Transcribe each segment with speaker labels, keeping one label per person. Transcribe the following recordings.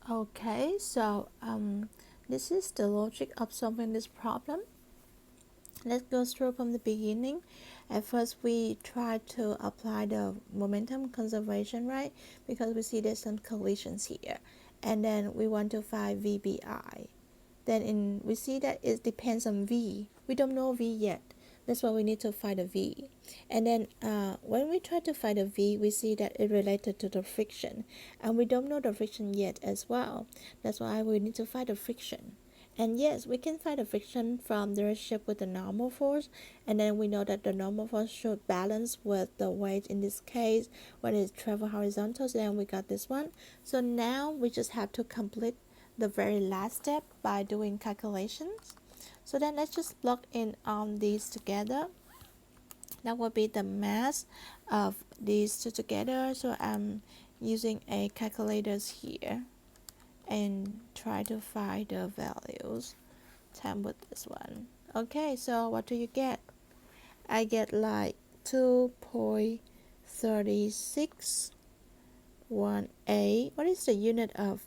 Speaker 1: Okay, so this is the logic of solving this problem. Let's go through from the beginning. At first, we try to apply the momentum conservation, right? Because we see there's some collisions here. And then we want to find VBI. Then we see that it depends on V. We don't know V yet. That's why we need to find a V. And then when we try to find a V, we see that it related to the friction. And we don't know the friction yet as well. That's why we need to find the friction. And yes, we can find the friction from the relationship with the normal force. And then we know that the normal force should balance with the weight in this case when it travel horizontal. So then we got this one. So now we just have to complete the very last step by doing calculations. So then let's just plug in these together. That will be the mass of these two together. So I'm using a calculators here and try to find the values. Time with this one. Okay, so what do you get? I get like 2.3618. What is the unit of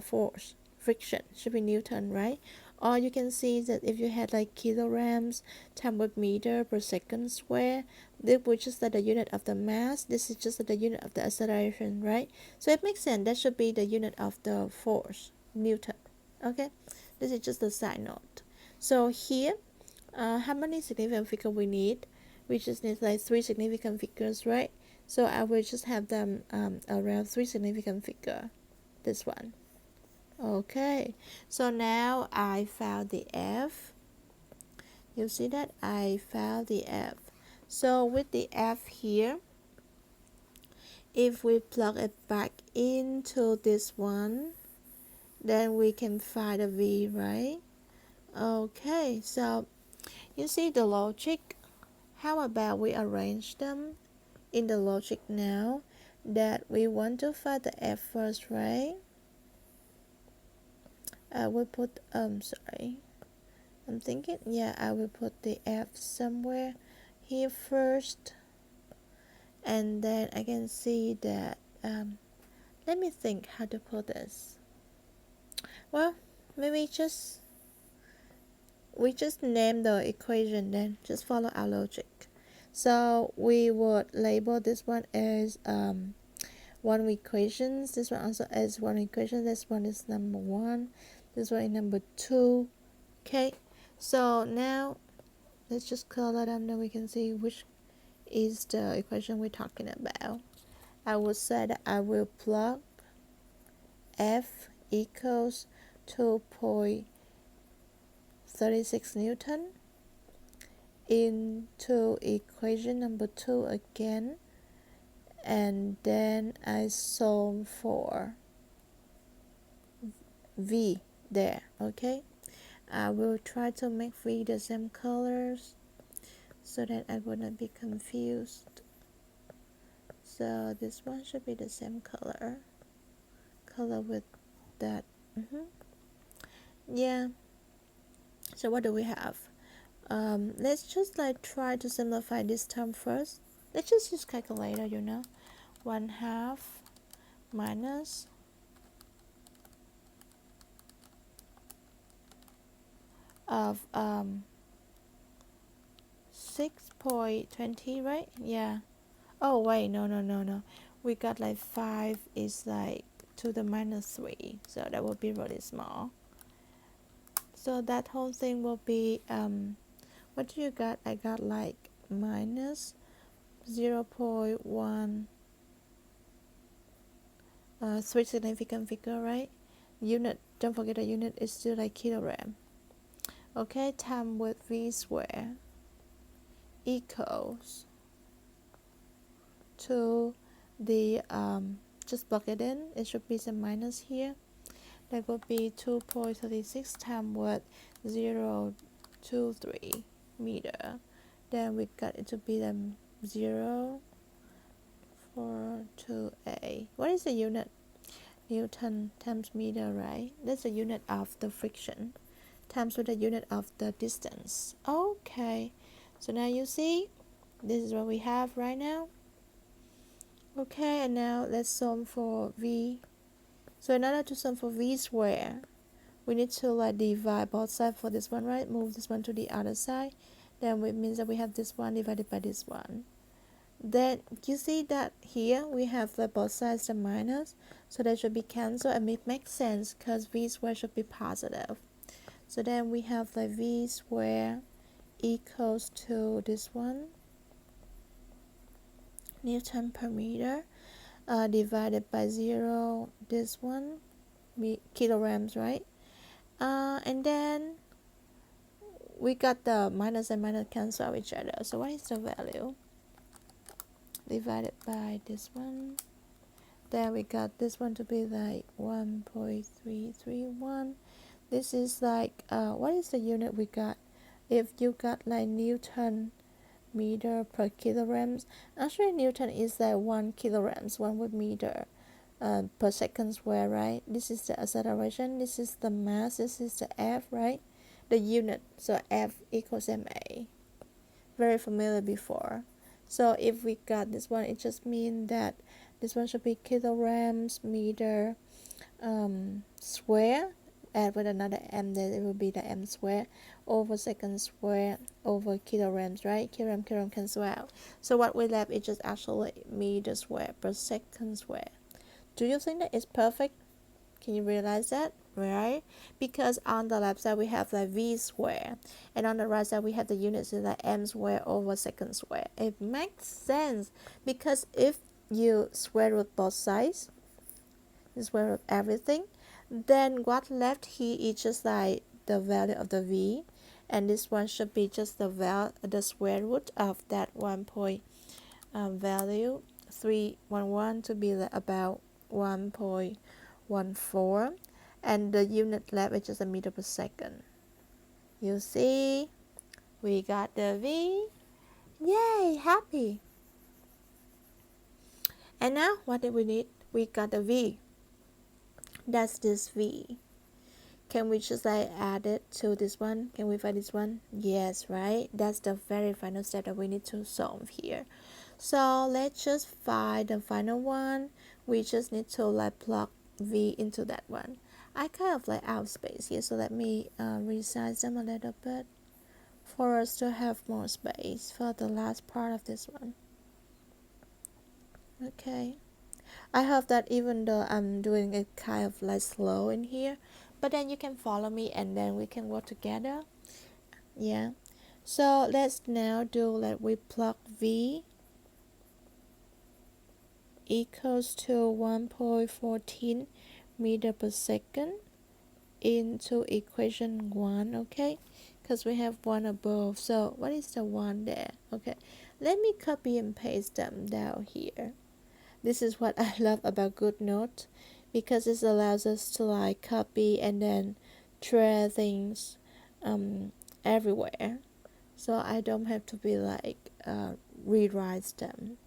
Speaker 1: force? Friction should be Newton, right? Or you can see that if you had like kilograms times with meter per second square, this would just like the unit of the mass. This is just like the unit of the acceleration, right? So it makes sense. That should be the unit of the force, Newton. Okay, this is just the side note. So here, how many significant figures we need? We just need like 3 significant figures, right? So I will just have them around 3 significant figure. This one. Okay, so now I found the F. You see that I found the F. So with the F here, if we plug it back into this one, then we can find a V, right? Okay, so you see the logic. How about we arrange them in the logic now that we want to find the F first, right? I will put sorry, I'm thinking, yeah, I will put the F somewhere here first, and then I can see that let me think how to put this. Well, maybe we just name the equation, then just follow our logic. So we would label this one as one equations, this one also as one equation, this one is number one, this one is number two. Okay, so now let's just color them, then we can see which is the equation we're talking about. I would say that I will plug F equals 2.36 Newton into equation number 2 again, and then I solve for V there. Okay, I will try to make V the same colors so that I would not be confused. So this one should be the same color with that. Yeah, so what do we have? Let's just like try to simplify this term first. Let's just use calculator, 1/2 minus 6.20, right? Yeah. Oh wait, no. We got like 5 is like to the minus 3, so that will be really small. So that whole thing will be what do you got? I got like minus 0.1 3 significant figure, right? Unit, don't forget the unit is still like kilogram. Okay, time with V square equals to the just plug it in, it should be some minus here. That would be 2.36 times with 0.23 meter. Then we got it to be the 0.42a. What is the unit? Newton times meter, right? That's the unit of the friction times with the unit of the distance. Okay, so now you see this is what we have right now. Okay, and now let's solve for V So in order to solve for v square, we need to like divide both sides for this one, right? Move this one to the other side. Then it means that we have this one divided by this one. Then you see that here we have like both sides the minus, so that should be cancelled, and it makes sense because v squared should be positive. So then we have like v squared equals to this one, Newton per meter, divided by 0, this one, kilograms, right? And then we got the minus and minus cancel out each other. So what is the value? Divided by this one. Then we got this one to be like 1.331. This is like, what is the unit we got? If you got like Newton meter per kilograms, actually Newton is like 1 kilograms, 1 would meter per second square, right? This is the acceleration, this is the mass, this is the F, right? The unit, so F equals ma. Very familiar before. So if we got this one, it just means that this one should be kilograms meter square, add with another m, then it will be the m square over second square over kilograms, right? Kilogram cancel out. So what we left is just actually meter square per second square. Do you think that it's perfect? Can you realize that? Right? Because on the left side we have like v square, and on the right side we have the units in like m square over second square. It makes sense because if you square root both sides, you square root everything, then what left here is just like the value of the v, and this one should be just the square root of that 1 point value 311 to be like about 1.14, and the unit left is just a meter per second. You see, we got the v. Yay, happy. And now what do we need? We got the v. That's this v. Can we just like add it to this one? Can we find this one? Yes, right? That's the very final step that we need to solve here. So let's just find the final one. We just need to like plug v into that one. I kind of like out space here, so let me resize them a little bit for us to have more space for the last part of this one. Okay, I hope that even though I'm doing it kind of like slow in here, but then you can follow me and then we can work together. Yeah, so let's now do that. We plug v equals to 1.14 meter per second into equation 1, okay? Because we have 1 above, so what is the 1 there? Okay, let me copy and paste them down here. This is what I love about GoodNote, because this allows us to like copy and then share things everywhere, so I don't have to be like rewrite them.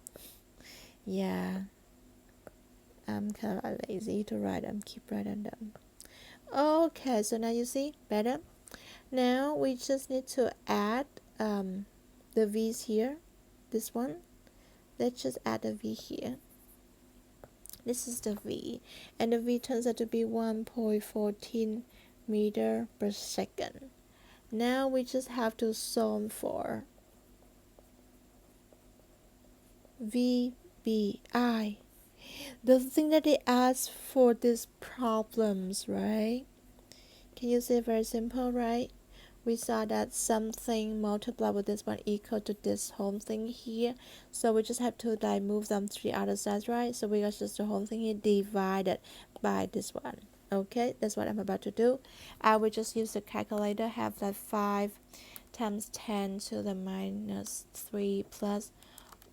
Speaker 1: Yeah, I'm kind of lazy to write them, keep writing them. Okay, so now you see better. Now we just need to add the v's here. This one, let's just add the v here. This is the v, and the v turns out to be 1.14 meter per second. Now we just have to solve for VBI, the thing that they ask for these problems, right? Can you see? Very simple, right? We saw that something multiplied with this one equal to this whole thing here, so we just have to like move them to the other side, right? So we got just the whole thing here divided by this one. Okay, that's what I'm about to do. I will just use the calculator. Have that 5 times 10 to the minus 3 plus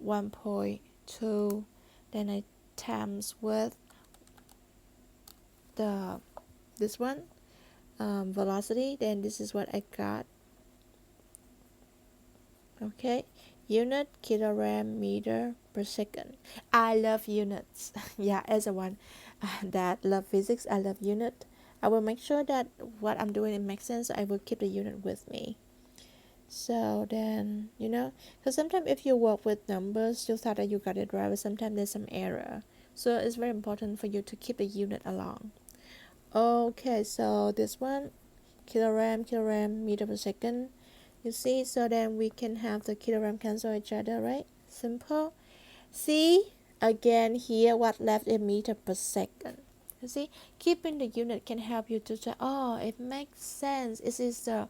Speaker 1: 1.2, then I times with this one velocity, then this is what I got. Okay, unit kilogram meter per second. I love units. Yeah, as a one that love physics, I love unit. I will make sure that what I'm doing it makes sense. I will keep the unit with me. So then, because sometimes if you work with numbers, you thought that you got it right, but sometimes there's some error. So it's very important for you to keep the unit along. Okay, so this one, kilogram, meter per second. You see, so then we can have the kilogram cancel each other, right? Simple. See, again here what left in meter per second. You see, keeping the unit can help you to say, oh, it makes sense. This is the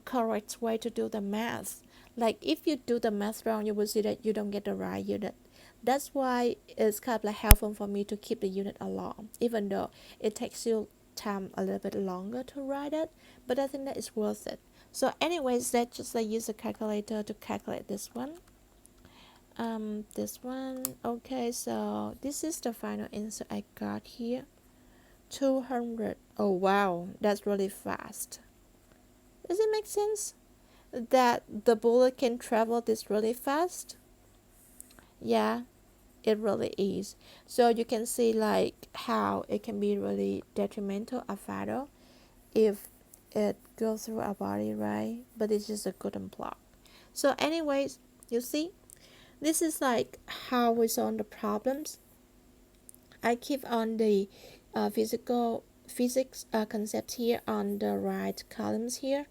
Speaker 1: correct way to do the math. Like if you do the math wrong, you will see that you don't get the right unit. That's why it's kind of like helpful for me to keep the unit along, even though it takes you time a little bit longer to write it, but I think that it's worth it. So anyways, let's just like use a calculator to calculate this one. This one. Okay, so this is the final answer I got here. 200. Oh wow, that's really fast. Does it make sense that the bullet can travel this really fast? Yeah, it really is. So you can see like how it can be really detrimental or fatal if it goes through our body, right? But it's just a good unplug. So anyways, you see, this is like how we solve the problems. I keep on the physics concept here on the right columns here,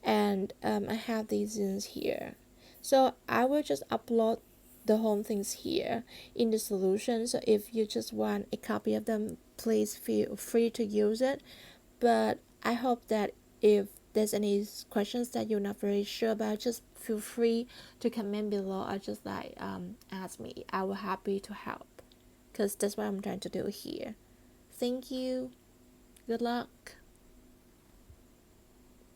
Speaker 1: and I have these in here. So I will just upload the whole things here in the solution. So if you just want a copy of them, please feel free to use it. But I hope that if there's any questions that you're not very sure about, just feel free to comment below or just like ask me. I will happy to help because that's what I'm trying to do here. Thank you. Good luck.